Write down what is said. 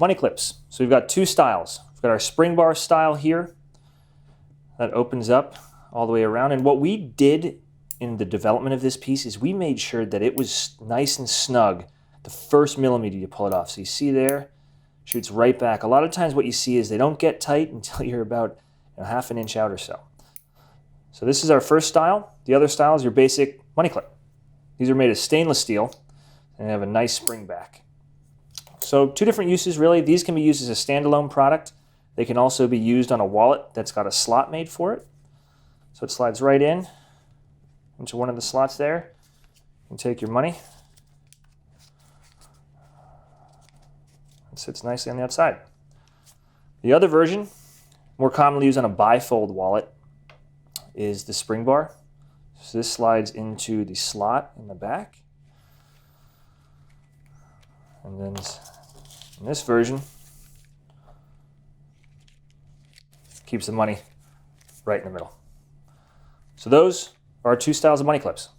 money clips. So we've got two styles. We've got our spring bar style here that opens up all the way around. And what we did in the development of this piece is we made sure that it was nice and snug the first millimeter you pull it off. So you see there, shoots right back. A lot of times what you see is they don't get tight until you're about half an inch out or so. So this is our first style. The other style is your basic money clip. These are made of stainless steel and they have a nice spring back. So two different uses really. These can be used as a standalone product. They can also be used on a wallet that's got a slot made for it. So it slides right in into one of the slots there. You can take your money. It sits nicely on the outside. The other version, more commonly used on a bifold wallet, is the spring bar. So this slides into the slot in the back. And then in this version, keeps the money right in the middle. So those are our two styles of money clips.